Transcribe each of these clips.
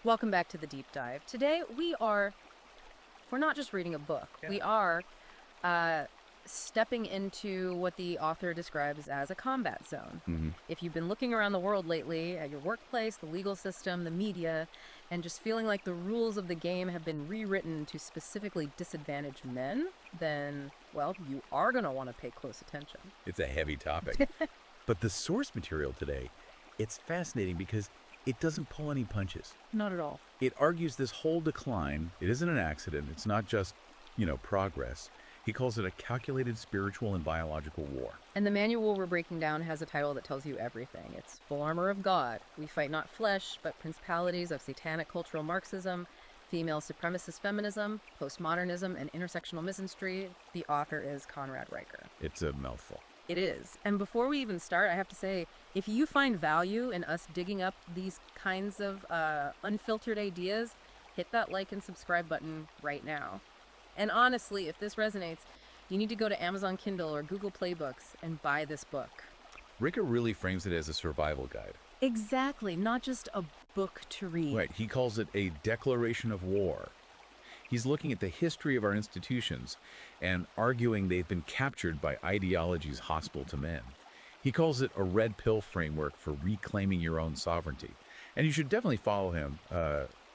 Welcome back to the deep dive. Today we're not just reading a book. Yeah. We are stepping into what the author describes as a combat zone. If you've been looking around the world lately at your workplace, the legal system, the media, and just feeling like the rules of the game have been rewritten to specifically disadvantage men, then, well, you are going to want to pay close attention. It's a heavy topic. But the source material today, it's fascinating because it doesn't pull any punches. Not at all. It argues this whole decline, it isn't an accident. It's not just, progress. He calls it a calculated spiritual and biological war. And the manual we're breaking down has a title that tells you everything. It's Full Armor of God. We fight not flesh, but principalities of satanic cultural Marxism, female supremacist feminism, postmodernism, and intersectional misanthropy. The author is Conrad Riker. It's a mouthful. It is. And before we even start, I have to say, if you find value in us digging up these kinds of unfiltered ideas, hit that like and subscribe button right now. And honestly, if this resonates, you need to go to Amazon Kindle or Google Play Books and buy this book. Ricker really frames it as a survival guide. Exactly, not just a book to read. Right, he calls it a declaration of war. He's looking at the history of our institutions and arguing they've been captured by ideologies hostile to men. He calls it a red pill framework for reclaiming your own sovereignty. And you should definitely follow him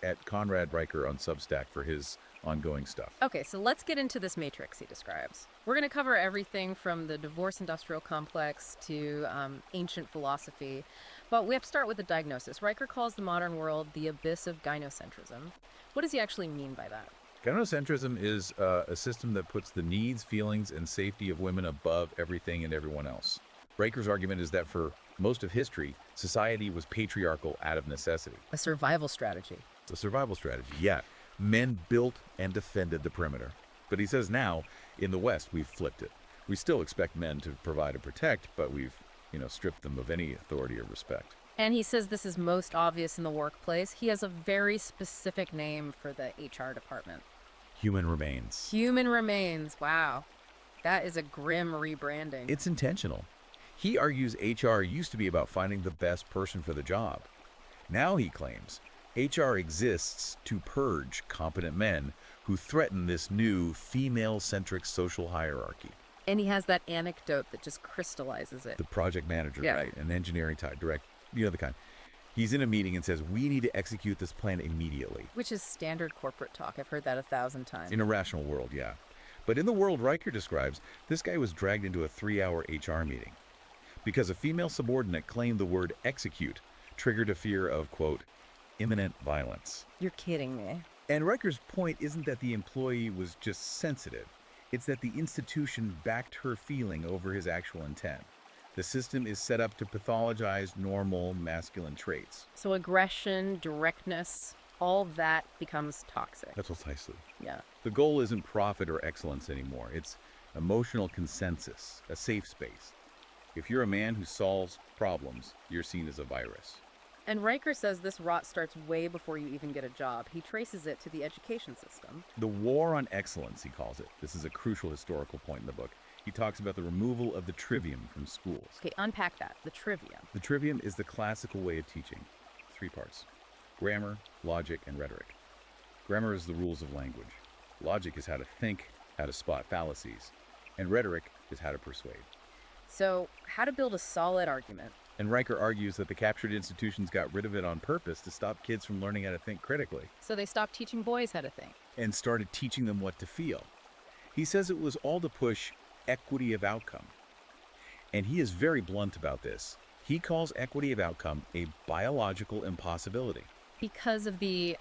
at Conrad Riker on Substack for his ongoing stuff. Okay, so let's get into this matrix he describes. We're going to cover everything from the divorce industrial complex to ancient philosophy, but we have to start with the diagnosis. Riker calls the modern world the abyss of gynocentrism. What does he actually mean by that? Gynocentrism is a system that puts the needs, feelings, and safety of women above everything and everyone else. Riker's argument is that for most of history, society was patriarchal out of necessity. A survival strategy. It's a survival strategy, yeah. Men built and defended the perimeter. But he says now, in the West, we've flipped it. We still expect men to provide and protect, but we've, stripped them of any authority or respect. And he says this is most obvious in the workplace. He has a very specific name for the HR department. Human remains. Human remains. Wow. That is a grim rebranding. It's intentional. He argues HR used to be about finding the best person for the job. Now, he claims, HR exists to purge competent men who threaten this new female-centric social hierarchy. And he has that anecdote that just crystallizes it. The project manager, Yeah. right? An engineering type, direct, the kind. He's in a meeting and says, we need to execute this plan immediately. Which is standard corporate talk. I've heard that 1,000 times. In a rational world, yeah. But in the world Riker describes, this guy was dragged into a 3-hour HR meeting because a female subordinate claimed the word execute triggered a fear of, quote, imminent violence. You're kidding me. And Riker's point isn't that the employee was just sensitive. It's that the institution backed her feeling over his actual intent. The system is set up to pathologize normal masculine traits. So aggression, directness, all that becomes toxic. That's precisely. Yeah. The goal isn't profit or excellence anymore. It's emotional consensus, a safe space. If you're a man who solves problems, you're seen as a virus. And Riker says this rot starts way before you even get a job. He traces it to the education system. The war on excellence, he calls it. This is a crucial historical point in the book. He talks about the removal of the trivium from schools. Okay, unpack that. The trivium. The trivium is the classical way of teaching. 3 parts: grammar, logic, and rhetoric. Grammar is the rules of language. Logic is how to think, how to spot fallacies. And rhetoric is how to persuade. So, how to build a solid argument. And Riker argues that the captured institutions got rid of it on purpose to stop kids from learning how to think critically. So they stopped teaching boys how to think. And started teaching them what to feel. He says it was all to push equity of outcome. And he is very blunt about this. He calls equity of outcome a biological impossibility. Because of the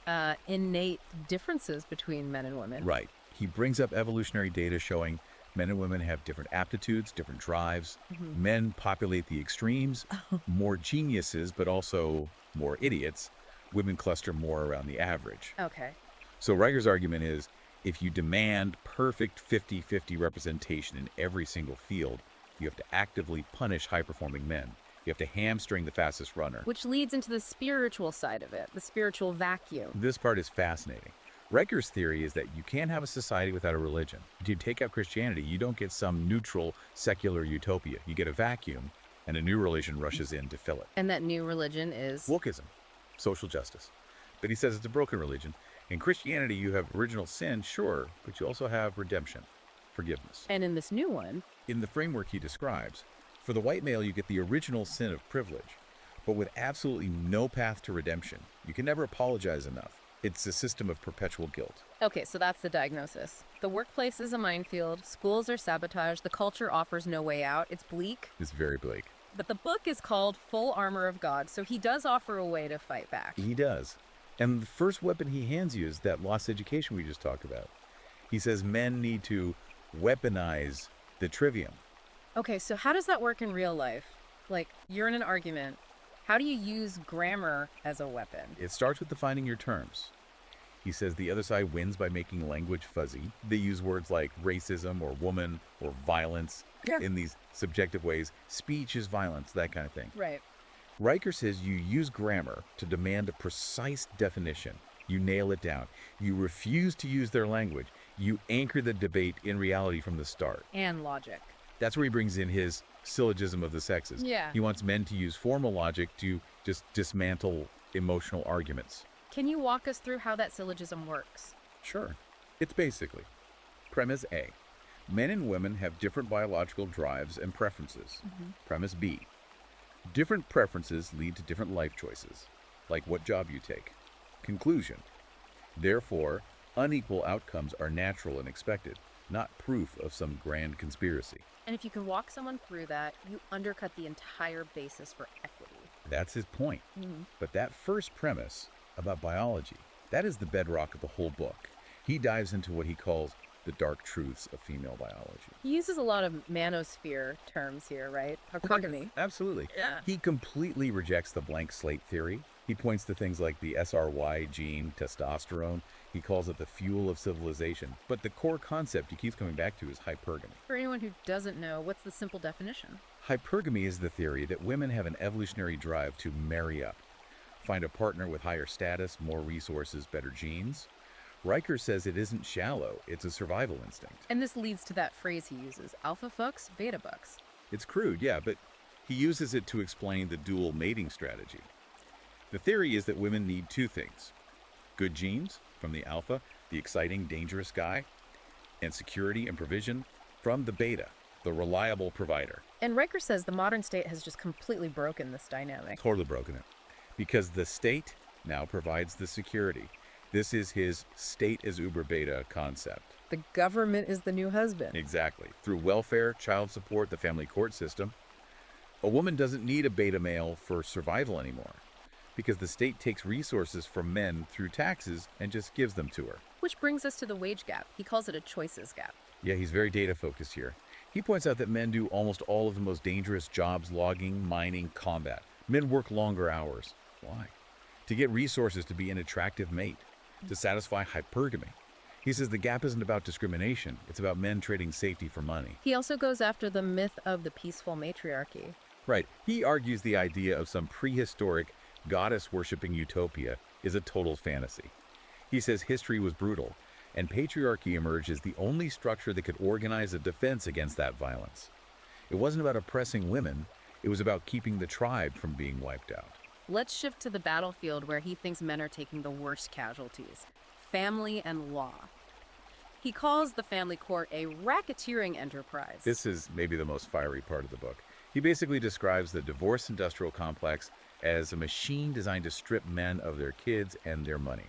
innate differences between men and women. Right. He brings up evolutionary data showing men and women have different aptitudes, different drives. Men populate the extremes, more geniuses, but also more idiots. Women cluster more around the average. Okay. So Riker's argument is, if you demand perfect 50-50 representation in every single field, you have to actively punish high-performing men. You have to hamstring the fastest runner. Which leads into the spiritual side of it, the spiritual vacuum. This part is fascinating. Riker's theory is that you can't have a society without a religion. If you take out Christianity, you don't get some neutral, secular utopia. You get a vacuum, and a new religion rushes in to fill it. And that new religion is? Wokeism, social justice. But he says it's a broken religion. In Christianity, you have original sin, sure, but you also have redemption, forgiveness. And in this new one, In the framework he describes, for the white male, you get the original sin of privilege, but with absolutely no path to redemption. You can never apologize enough. It's a system of perpetual guilt. okay, so that's the diagnosis. The workplace is a minefield, schools are sabotaged, the culture offers no way out, it's bleak. It's very bleak. But the book is called Full Armor of God, so he does offer a way to fight back. He does. And the first weapon he hands you is that lost education we just talked about. He says men need to weaponize the trivium. Okay, so how does that work in real life? Like, you're in an argument. How do you use grammar as a weapon? It starts with defining your terms. He says the other side wins by making language fuzzy. They use words like racism or woman or violence in these subjective ways. Speech is violence, that kind of thing. Right. Riker says you use grammar to demand a precise definition. You nail it down. You refuse to use their language. You anchor the debate in reality from the start. And logic. That's where he brings in his syllogism of the sexes. Yeah. He wants men to use formal logic to just dismantle emotional arguments. Can you walk us through how that syllogism works? Sure. It's basically premise A. Men and women have different biological drives and preferences. Premise B. Different preferences lead to different life choices, like what job you take. Conclusion. Therefore, unequal outcomes are natural and expected, not proof of some grand conspiracy. And if you can walk someone through that, you undercut the entire basis for equity. That's his point. But that first premise about biology, that is the bedrock of the whole book. He dives into what he calls the dark truths of female biology. He uses a lot of manosphere terms here, right? Hypergamy. Absolutely. Yeah. He completely rejects the blank slate theory. He points to things like the SRY gene, testosterone. He calls it the fuel of civilization. But the core concept he keeps coming back to is hypergamy. For anyone who doesn't know, what's the simple definition? Hypergamy is the theory that women have an evolutionary drive to marry up, find a partner with higher status, more resources, better genes. Riker says it isn't shallow, it's a survival instinct. And this leads to that phrase he uses, alpha fucks, beta bucks. It's crude, yeah, but he uses it to explain the dual mating strategy. The theory is that women need two things: good genes from the alpha, the exciting, dangerous guy, and security and provision from the beta, the reliable provider. And Riker says the modern state has just completely broken this dynamic. Totally broken it. Because the state now provides the security. This is his state as uber beta concept. The government is the new husband. Exactly. Through welfare, child support, the family court system, a woman doesn't need a beta male for survival anymore, because the state takes resources from men through taxes and just gives them to her. Which brings us to the wage gap. He calls it a choices gap. Yeah, he's very data focused here. He points out that men do almost all of the most dangerous jobs: logging, mining, combat. Men work longer hours. Why? To get resources to be an attractive mate, to satisfy hypergamy. He says the gap isn't about discrimination, it's about men trading safety for money. He also goes after the myth of the peaceful matriarchy. Right. He argues the idea of some prehistoric, goddess-worshipping utopia is a total fantasy. He says history was brutal, and patriarchy emerged as the only structure that could organize a defense against that violence. It wasn't about oppressing women, it was about keeping the tribe from being wiped out. Let's shift to the battlefield where he thinks men are taking the worst casualties: family and law. He calls the family court a racketeering enterprise. This is maybe the most fiery part of the book. He basically describes the divorce industrial complex as a machine designed to strip men of their kids and their money.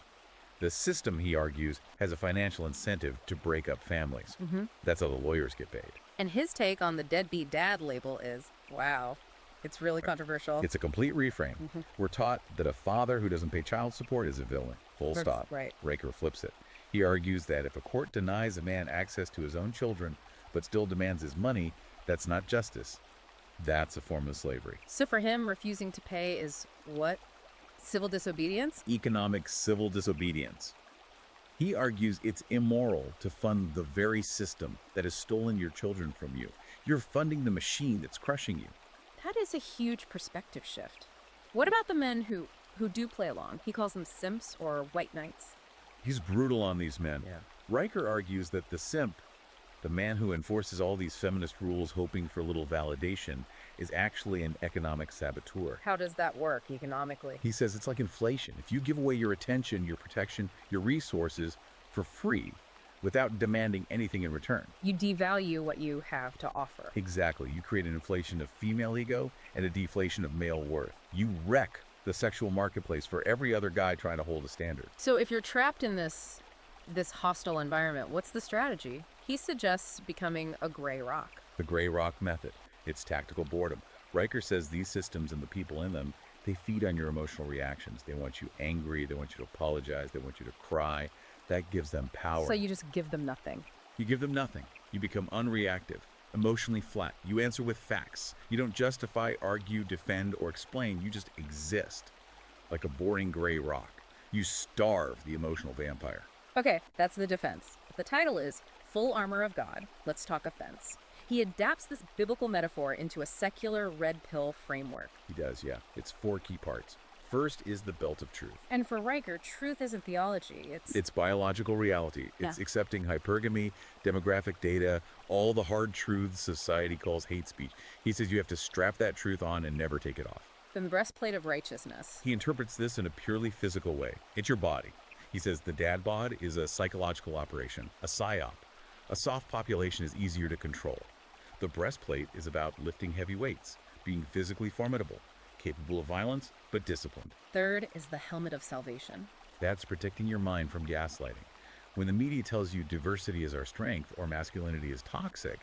The system, he argues, has a financial incentive to break up families. That's how the lawyers get paid. And his take on the deadbeat dad label is, wow, it's really controversial. It's a complete reframe. We're taught that a father who doesn't pay child support is a villain. Full stop. Right. Riker flips it. He argues that if a court denies a man access to his own children but still demands his money, that's not justice. That's a form of slavery. So for him, refusing to pay is what? Civil disobedience? Economic civil disobedience. He argues it's immoral to fund the very system that has stolen your children from you. You're funding the machine that's crushing you. That is a huge perspective shift. What about the men who do play along? He calls them simps or white knights. He's brutal on these men. Yeah. Riker argues that the simp The man who enforces all these feminist rules hoping for a little validation is actually an economic saboteur. How does that work economically? He says it's like inflation. If you give away your attention, your protection, your resources for free without demanding anything in return. You devalue what you have to offer. Exactly. You create an inflation of female ego and a deflation of male worth. You wreck the sexual marketplace for every other guy trying to hold a standard. So if you're trapped in this hostile environment, what's the strategy? He suggests becoming a gray rock. The gray rock method. It's tactical boredom. Riker says these systems and the people in them, they feed on your emotional reactions. They want you angry. They want you to apologize. They want you to cry. That gives them power. So you just give them nothing. You give them nothing. You become unreactive, emotionally flat. You answer with facts. You don't justify, argue, defend, or explain. You just exist like a boring gray rock. You starve the emotional vampire. Okay, that's the defense. The title is Full Armor of God. Let's talk offense. He adapts this biblical metaphor into a secular red pill framework. He does, yeah. It's 4 key parts. First is the belt of truth. And for Riker, truth isn't theology. It's biological reality. It's accepting hypergamy, demographic data, all the hard truths society calls hate speech. He says you have to strap that truth on and never take it off. Then the breastplate of righteousness. He interprets this in a purely physical way. It's your body. He says the dad bod is a psychological operation, a psyop. A soft population is easier to control. The breastplate is about lifting heavy weights, being physically formidable, capable of violence, but disciplined. Third is the helmet of salvation. That's protecting your mind from gaslighting. When the media tells you diversity is our strength or masculinity is toxic,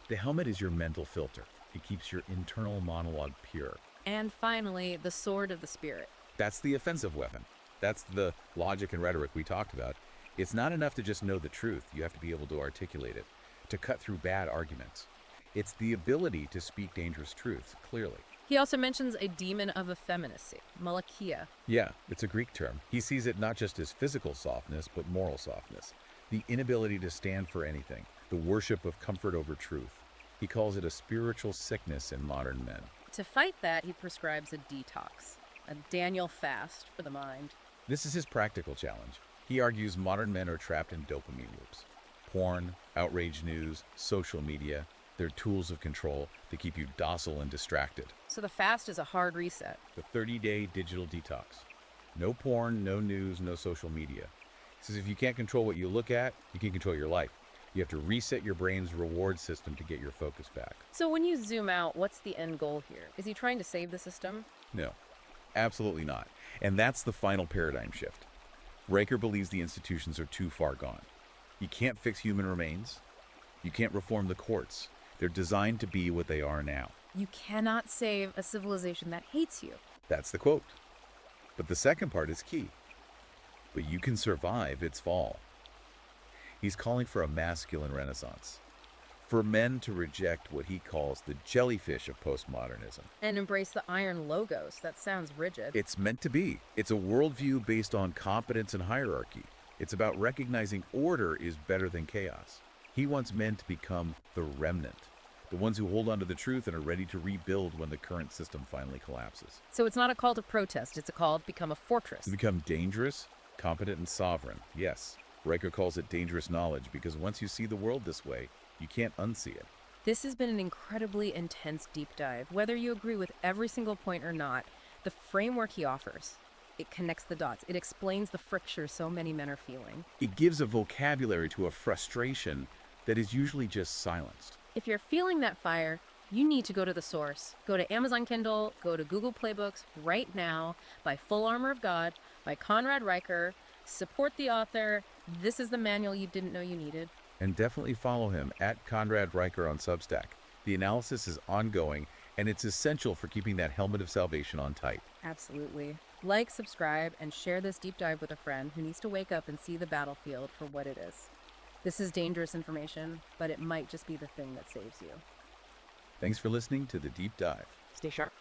the helmet is your mental filter. It keeps your internal monologue pure. And finally, the sword of the spirit. That's the offensive weapon. That's the logic and rhetoric we talked about. It's not enough to just know the truth. You have to be able to articulate it, to cut through bad arguments. It's the ability to speak dangerous truths clearly. He also mentions a demon of effeminacy, Malakia. Yeah, it's a Greek term. He sees it not just as physical softness, but moral softness. The inability to stand for anything, the worship of comfort over truth. He calls it a spiritual sickness in modern men. To fight that, he prescribes a detox, a Daniel fast for the mind. This is his practical challenge. He argues modern men are trapped in dopamine loops. Porn, outrage news, social media, they're tools of control that keep you docile and distracted. So the fast is a hard reset. The 30-day digital detox. No porn, no news, no social media. He says if you can't control what you look at, you can't control your life. You have to reset your brain's reward system to get your focus back. So when you zoom out, what's the end goal here? Is he trying to save the system? No, absolutely not. And that's the final paradigm shift. Riker believes the institutions are too far gone. You can't fix human remains. You can't reform the courts. They're designed to be what they are now. You cannot save a civilization that hates you. That's the quote. But the second part is key. But you can survive its fall. He's calling for a masculine renaissance. For men to reject what he calls the jellyfish of postmodernism. And embrace the iron logos. That sounds rigid. It's meant to be. It's a worldview based on competence and hierarchy. It's about recognizing order is better than chaos. He wants men to become the remnant, the ones who hold on to the truth and are ready to rebuild when the current system finally collapses. So it's not a call to protest, it's a call to become a fortress. To become dangerous, competent, and sovereign. Yes, Riker calls it dangerous knowledge because once you see the world this way, you can't unsee it. This has been an incredibly intense deep dive. Whether you agree with every single point or not, the framework he offers, it connects the dots. It explains the fracture so many men are feeling. It gives a vocabulary to a frustration that is usually just silenced. If you're feeling that fire, you need to go to the source. Go to Amazon Kindle, go to Google Playbooks right now, buy Full Armor of God by Conrad Riker, support the author. This is the manual you didn't know you needed. And definitely follow him at Conrad Riker on Substack. The analysis is ongoing, and it's essential for keeping that helmet of salvation on tight. Absolutely. Like, subscribe, and share this deep dive with a friend who needs to wake up and see the battlefield for what it is. This is dangerous information, but it might just be the thing that saves you. Thanks for listening to The Deep Dive. Stay sharp.